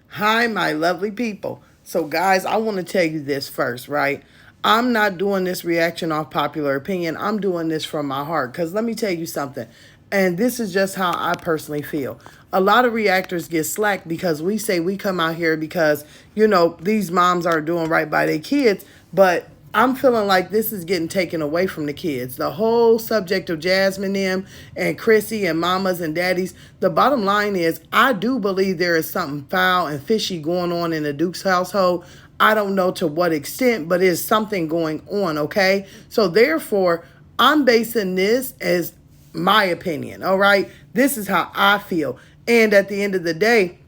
Hi, my lovely people. So, guys, I want to tell you this first, right? I'm not doing this reaction off popular opinion. I'm doing this from my heart. Because let me tell you something. And this is just how I personally feel. A lot of reactors get slack because we say we come out here because, these moms are doing right by their kids. But I'm feeling like this is getting taken away from the kids. The whole subject of Jasmine them and Chrissy and mamas and daddies. The bottom line is I do believe there is something foul and fishy going on in the Duke's household. I don't know to what extent, but there's something going on, okay? So therefore, I'm basing this as my opinion, all right? This is how I feel. And at the end of the day,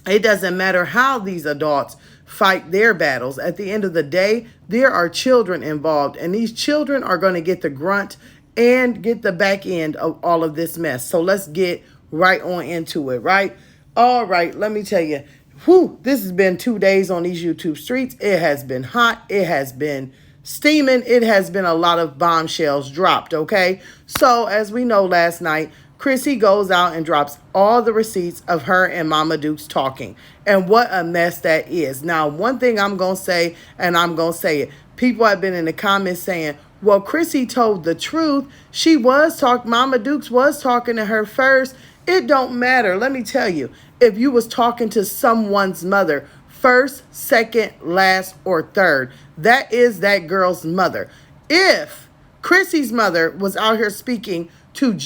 it doesn't matter how these adults fight their battles. At the end of the day, there are children involved, and these children are going to get the grunt and get the back end of all of this mess. So let's get right on into it, right? All right, let me tell you, this has been 2 days on these YouTube streets. It has been hot. It has been steaming. It has been a lot of bombshells dropped, okay? So as we know, last night, Chrissy goes out and drops all the receipts of her and Mama Dukes talking. And what a mess that is. Now, one thing I'm going to say, and I'm going to say it. People have been in the comments saying, well, Chrissy told the truth. She was talking, Mama Dukes was talking to her first. It don't matter. Let me tell you, if you was talking to someone's mother, first, second, last, or third, that is that girl's mother. If Chrissy's mother was out here speaking to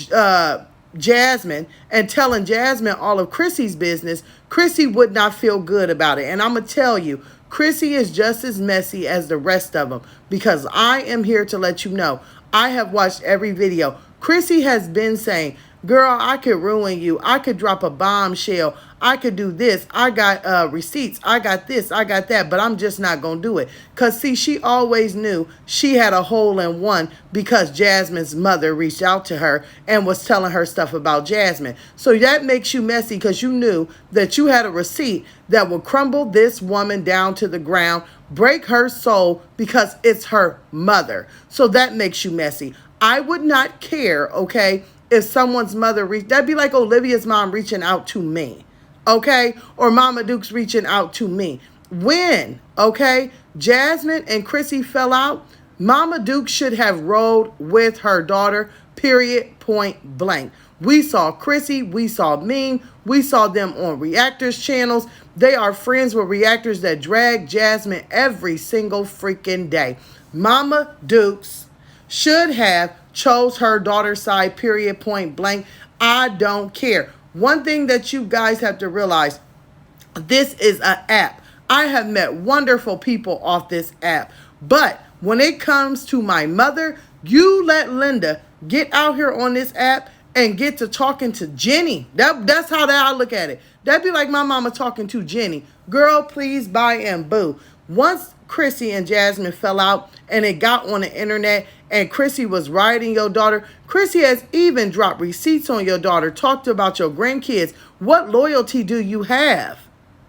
Jasmine and telling Jasmine all of Chrissy's business, Chrissy would not feel good about it. And I'm going to tell you, Chrissy is just as messy as the rest of them because I am here to let you know. I have watched every video. Chrissy has been saying, girl, I could ruin you. I could drop a bombshell. I could do this. I got receipts. I got this. I got that. But I'm just not going to do it. Because, see, she always knew she had a hole in one because Jasmine's mother reached out to her and was telling her stuff about Jasmine. So that makes you messy because you knew that you had a receipt that would crumble this woman down to the ground, break her soul because it's her mother. So that makes you messy. I would not care, okay, if someone's mother reached, that'd be like Olivia's mom reaching out to me, okay? Or Mama Duke's reaching out to me. When, okay, Jasmine and Chrissy fell out, Mama Duke should have rode with her daughter, period, point blank. We saw Chrissy, we saw Ming, we saw them on reactors channels. They are friends with reactors that drag Jasmine every single freaking day. Mama Dukes should have chose her daughter's side, period, point blank. I don't care. One thing that you guys have to realize, this is an app. I have met wonderful people off this app. But when it comes to my mother, you let Linda get out here on this app and get to talking to Jenny. That's how I look at it. That'd be like my mama talking to Jenny. Girl, please, bye, and boo. Once Chrissy and Jasmine fell out and it got on the internet and Chrissy was rioting your daughter, Chrissy has even dropped receipts on your daughter, talked about your grandkids. What loyalty do you have?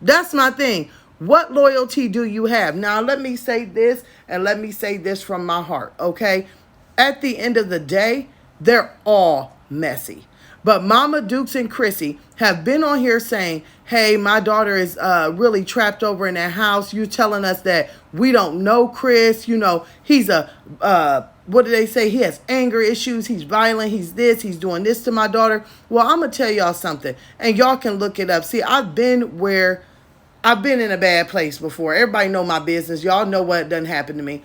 That's my thing. What loyalty do you have? Now, let me say this, and let me say this from my heart, okay? At the end of the day, they're all messy. But Mama Dukes and Chrissy have been on here saying, hey, my daughter is really trapped over in that house. You're telling us that we don't know Chris. You know, he's what do they say? He has anger issues. He's violent. He's this. He's doing this to my daughter. Well, I'm going to tell y'all something, and y'all can look it up. See, I've been in a bad place before. Everybody know my business. Y'all know what done happened to me.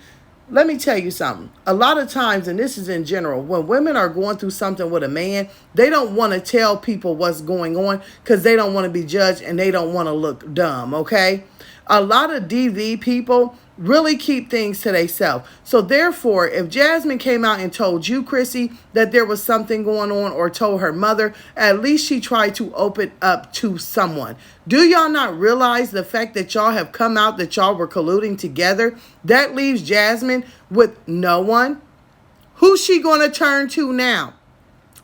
Let me tell you something. A lot of times, and this is in general, when women are going through something with a man, they don't want to tell people what's going on because they don't want to be judged and they don't want to look dumb, okay? A lot of DV people really keep things to themselves. So therefore, if Jasmine came out and told you, Chrissy, that there was something going on or told her mother, at least she tried to open up to someone. Do y'all not realize the fact that y'all have come out that y'all were colluding together? That leaves Jasmine with no one. Who's she going to turn to now?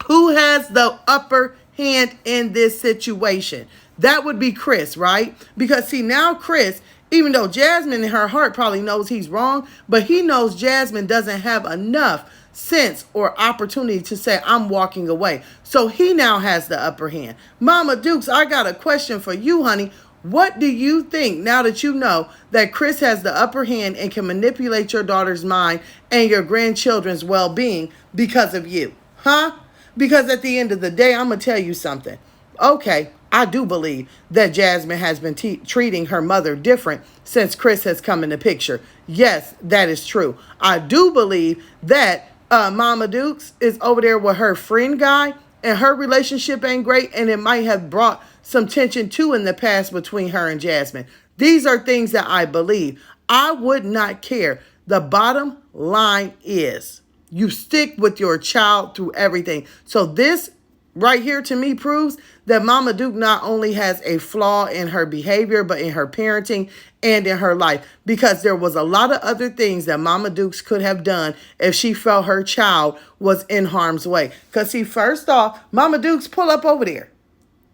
Who has the upper hand in this situation? That would be Chris, right? Because see, now Chris, even though Jasmine in her heart probably knows he's wrong, but he knows Jasmine doesn't have enough sense or opportunity to say, I'm walking away. So he now has the upper hand. Mama Dukes, I got a question for you, honey. What do you think now that you know that Chris has the upper hand and can manipulate your daughter's mind and your grandchildren's well being because of you? Huh? Because at the end of the day, I'm going to tell you something. Okay, I do believe that Jasmine has been treating her mother different since Chris has come in the picture. Yes, that is true. I do believe that Mama Dukes is over there with her friend guy and her relationship ain't great, and it might have brought some tension too in the past between her and Jasmine. These are things that I believe. I would not care. The bottom line is you stick with your child through everything. So this right here to me proves that Mama Duke not only has a flaw in her behavior, but in her parenting and in her life, because there was a lot of other things that Mama Dukes could have done if she felt her child was in harm's way. Because see, first off, Mama Dukes, pull up over there.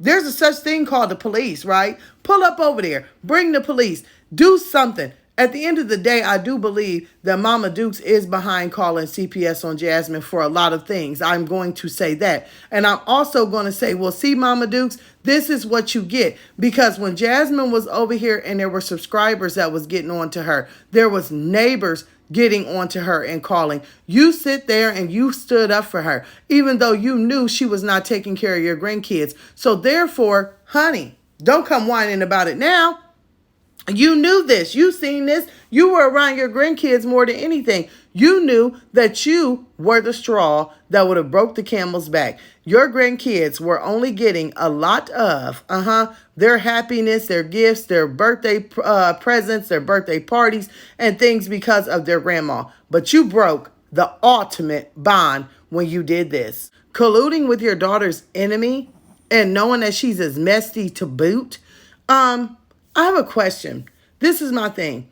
There's a such thing called the police, right? Pull up over there. Bring the police. Do something. At the end of the day, I do believe that Mama Dukes is behind calling CPS on Jasmine for a lot of things. I'm going to say that. And I'm also going to say, well, see, Mama Dukes, this is what you get. Because when Jasmine was over here and there were subscribers that was getting on to her, there was neighbors getting onto her and calling. You sit there and you stood up for her, even though you knew she was not taking care of your grandkids. So therefore, honey, don't come whining about it now. You knew this. You seen this. You were around your grandkids more than anything. You knew that you were the straw that would have broke the camel's back. Your grandkids were only getting a lot of their happiness, their gifts, their birthday presents, their birthday parties, and things because of their grandma. But you broke the ultimate bond when you did this. Colluding with your daughter's enemy and knowing that she's as messy to boot. I have a question. This is my thing.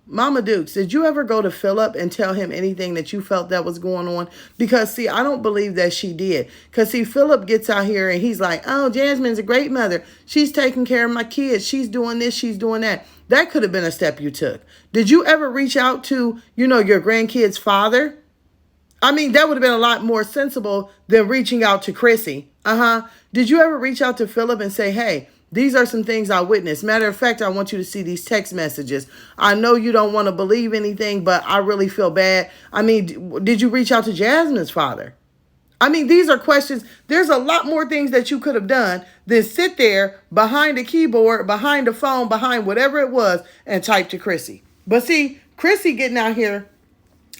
Mama Dukes, did you ever go to Philip and tell him anything that you felt that was going on? Because, see, I don't believe that she did. Because, see, Philip gets out here and he's like, oh, Jasmine's a great mother. She's taking care of my kids. She's doing this. She's doing that. That could have been a step you took. Did you ever reach out to, your grandkid's father? I mean, that would have been a lot more sensible than reaching out to Chrissy. Did you ever reach out to Philip and say, hey, these are some things I witnessed. Matter of fact, I want you to see these text messages. I know you don't want to believe anything, but I really feel bad. I mean, did you reach out to Jasmine's father? I mean, these are questions. There's a lot more things that you could have done than sit there behind the keyboard, behind the phone, behind whatever it was, and type to Chrissy. But see, Chrissy getting out here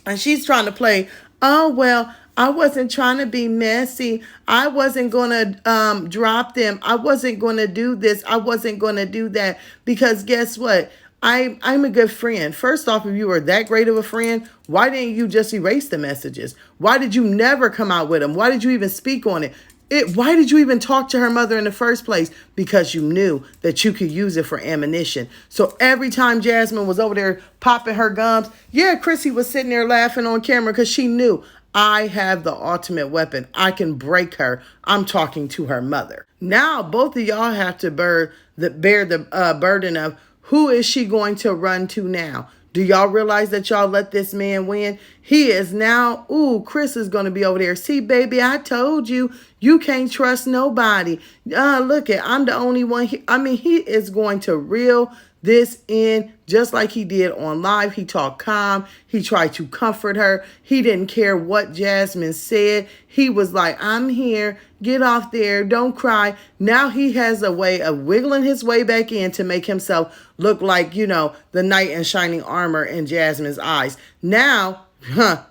and she's trying to play, oh, well, I wasn't trying to be messy. I wasn't going to drop them. I wasn't going to do this. I wasn't going to do that. Because guess what? I'm a good friend. First off, if you were that great of a friend, why didn't you just erase the messages? Why did you never come out with them? Why did you even speak on it? Why did you even talk to her mother in the first place? Because you knew that you could use it for ammunition. So every time Jasmine was over there popping her gums, yeah, Chrissy was sitting there laughing on camera because she knew, I have the ultimate weapon. I can break her. I'm talking to her mother. Now, both of y'all have to bear the burden of who is she going to run to now? Do y'all realize that y'all let this man win? He is now, Chris is going to be over there. See, baby, I told you, you can't trust nobody. Look I'm the only one. He is going to reel this in just like he did on live. He talked calm. He tried to comfort her. He didn't care what Jasmine said. He was like, I'm here. Get off there. Don't cry. Now he has a way of wiggling his way back in to make himself look like, the knight in shining armor in Jasmine's eyes. Now,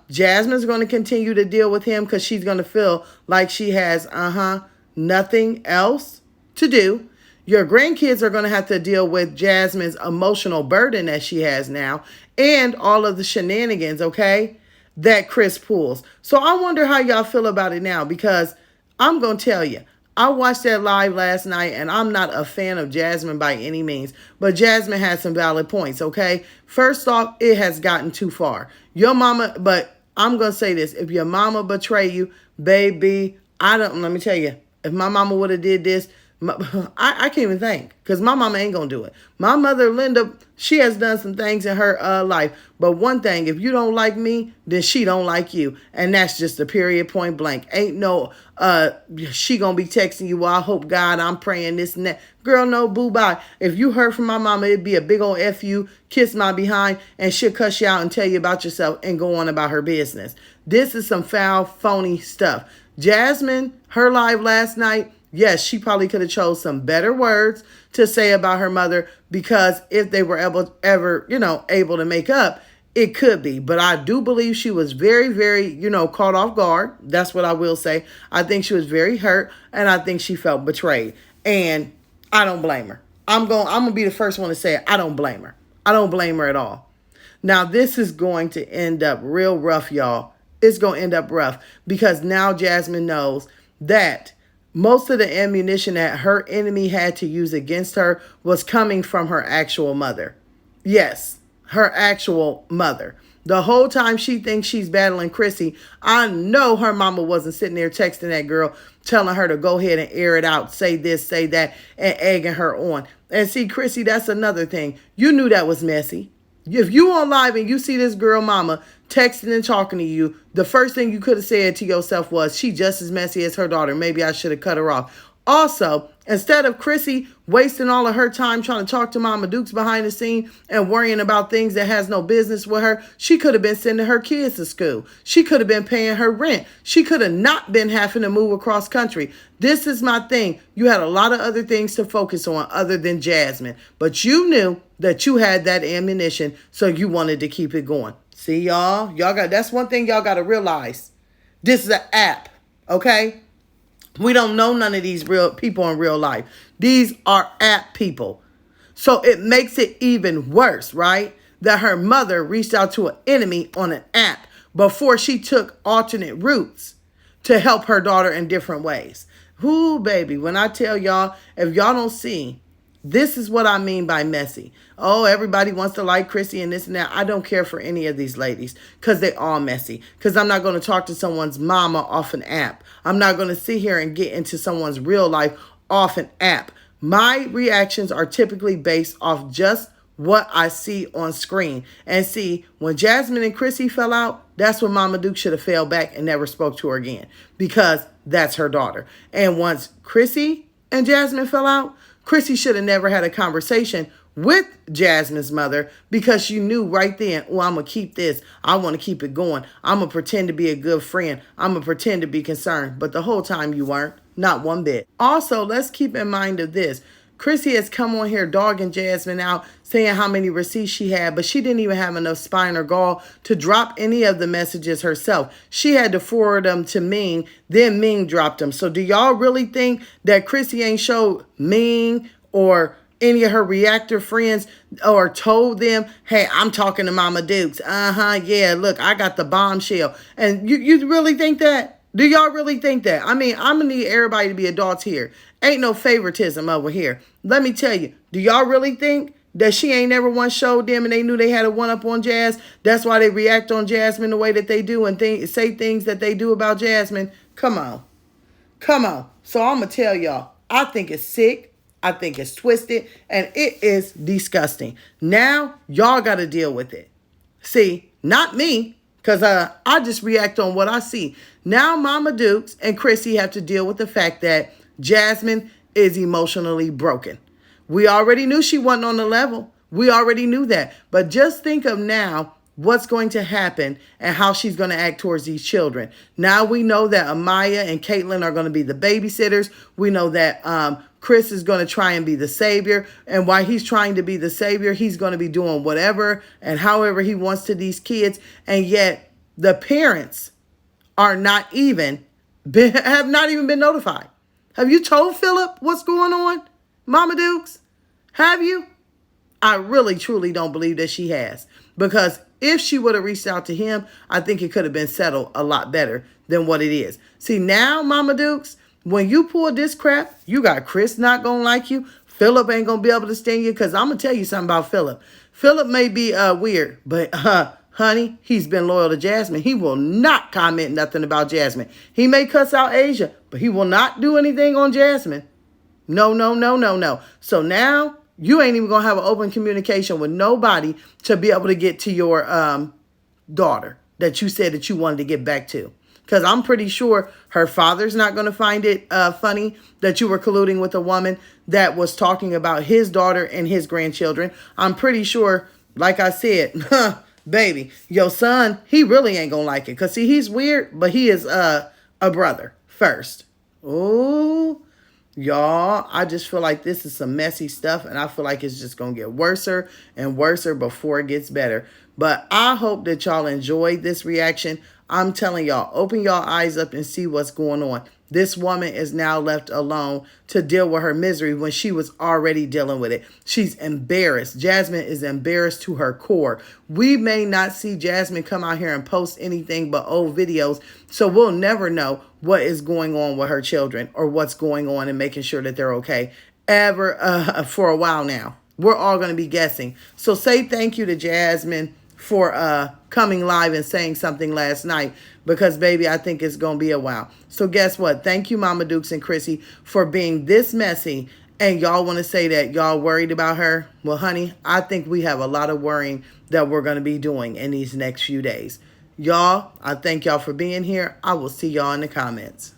Jasmine's going to continue to deal with him because she's going to feel like she has, nothing else to do. Your grandkids are going to have to deal with Jasmine's emotional burden that she has now and all of the shenanigans, okay, that Chris pulls. So I wonder how y'all feel about it now, because I'm going to tell you, I watched that live last night and I'm not a fan of Jasmine by any means, but Jasmine had some valid points, okay? First off, it has gotten too far. Your mama, but I'm going to say this, if your mama betray you, baby, let me tell you, if my mama would have did this, My, I can't even think because my mama ain't gonna do it. My mother, Linda, she has done some things in her life. But one thing, if you don't like me, then she don't like you. And that's just a period, point blank. Ain't no, she gonna be texting you, well, I hope God, I'm praying this and that. Girl, no, boo, bye. If you heard from my mama, it'd be a big old F you, kiss my behind, and she'll cuss you out and tell you about yourself and go on about her business. This is some foul, phony stuff. Jasmine, her live last night, yes, she probably could have chose some better words to say about her mother, because if they were able to make up, it could be. But I do believe she was very, very, caught off guard. That's what I will say. I think she was very hurt, and I think she felt betrayed. And I don't blame her. I'm gonna be the first one to say it. I don't blame her. I don't blame her at all. Now, this is going to end up real rough, y'all. It's going to end up rough because now Jasmine knows that most of the ammunition that her enemy had to use against her was coming from her actual mother. Yes, her actual mother. The whole time she thinks she's battling Chrissy, I know her mama wasn't sitting there texting that girl, telling her to go ahead and air it out, say this, say that, and egging her on. And see, Chrissy, that's another thing. You knew that was messy. If you on live and you see this girl mama texting and talking to you, the first thing you could have said to yourself was, she just as messy as her daughter. Maybe I should have cut her off. Also, instead of Chrissy wasting all of her time trying to talk to Mama Dukes behind the scene and worrying about things that has no business with her, she could have been sending her kids to school. She could have been paying her rent. She could have not been having to move across country. This is my thing. You had a lot of other things to focus on other than Jasmine, but you knew that you had that ammunition, so you wanted to keep it going. See, y'all got, that's one thing y'all got to realize. This is an app, okay? We don't know none of these real people in real life. These are app people. So it makes it even worse, right? That her mother reached out to an enemy on an app before she took alternate routes to help her daughter in different ways. Whoo, baby, when I tell y'all, if y'all don't see, this is what I mean by messy. Oh, everybody wants to like Chrissy and this and that. I don't care for any of these ladies because they all messy. Because I'm not going to talk to someone's mama off an app. I'm not going to sit here and get into someone's real life off an app. My reactions are typically based off just what I see on screen. And see, when Jasmine and Chrissy fell out, that's when Mama Duke should have fell back and never spoke to her again, because that's her daughter. And once Chrissy and Jasmine fell out, Chrissy should have never had a conversation with Jasmine's mother, because she knew right then, oh, I'm going to keep this. I want to keep it going. I'm going to pretend to be a good friend. I'm going to pretend to be concerned. But the whole time you weren't. Not one bit. Also, let's keep in mind of this. Chrissy has come on here dogging Jasmine out, saying how many receipts she had, but she didn't even have enough spine or gall to drop any of the messages herself. She had to forward them to Ming, then Ming dropped them. So do y'all really think that Chrissy ain't showed Ming or any of her reactor friends or told them, hey, I'm talking to Mama Dukes. Yeah, look, I got the bombshell. And you really think that? Do y'all really think that? I mean, I'm going to need everybody to be adults here. Ain't no favoritism over here. Let me tell you, do y'all really think that she ain't never once showed them and they knew they had a one-up on Jazz? That's why they react on Jasmine the way that they do and say things that they do about Jasmine? Come on. Come on. So I'm going to tell y'all, I think it's sick. I think it's twisted. And it is disgusting. Now, y'all got to deal with it. See, not me. Because I just react on what I see. Now Mama Dukes and Chrissy have to deal with the fact that Jasmine is emotionally broken. We already knew she wasn't on the level. We already knew that. But just think of now what's going to happen and how she's going to act towards these children. Now we know that Amaya and Caitlin are going to be the babysitters. We know that Chris is going to try and be the savior. And while he's trying to be the savior, he's going to be doing whatever and however he wants to these kids. And yet the parents are not even have not even been notified. Have you told Philip what's going on, Mama Dukes? Have you? I really, truly don't believe that she has. Because if she would have reached out to him, I think it could have been settled a lot better than what it is. See, now, Mama Dukes, when you pull this crap, you got Chris not going to like you. Philip ain't going to be able to stand you, because I'm going to tell you something about Philip. Philip may be weird, but honey, he's been loyal to Jasmine. He will not comment nothing about Jasmine. He may cuss out Asia, but he will not do anything on Jasmine. No, no, no, no, no. So now you ain't even going to have an open communication with nobody to be able to get to your daughter that you said that you wanted to get back to. Because I'm pretty sure her father's not going to find it funny that you were colluding with a woman that was talking about his daughter and his grandchildren. I'm pretty sure, like I said, baby, your son, he really ain't going to like it. Because, see, he's weird, but he is a brother first. Ooh. Y'all, I just feel like this is some messy stuff, and I feel like it's just going to get worser and worser before it gets better. But I hope that y'all enjoyed this reaction. I'm telling y'all, open y'all eyes up and see what's going on. This woman is now left alone to deal with her misery when she was already dealing with it. She's embarrassed. Jasmine is embarrassed to her core. We may not see Jasmine come out here and post anything but old videos, so we'll never know what is going on with her children or what's going on and making sure that they're okay ever for a while now. We're all going to be guessing. So say thank you to Jasmine for coming live and saying something last night, because baby, I think it's gonna be a while. So guess what? Thank you, Mama Dukes and Chrissy, for being this messy. And y'all want to say that y'all worried about her? Well, honey, I think we have a lot of worrying that we're going to be doing in these next few days. Y'all, I thank y'all for being here. I will see y'all in the comments.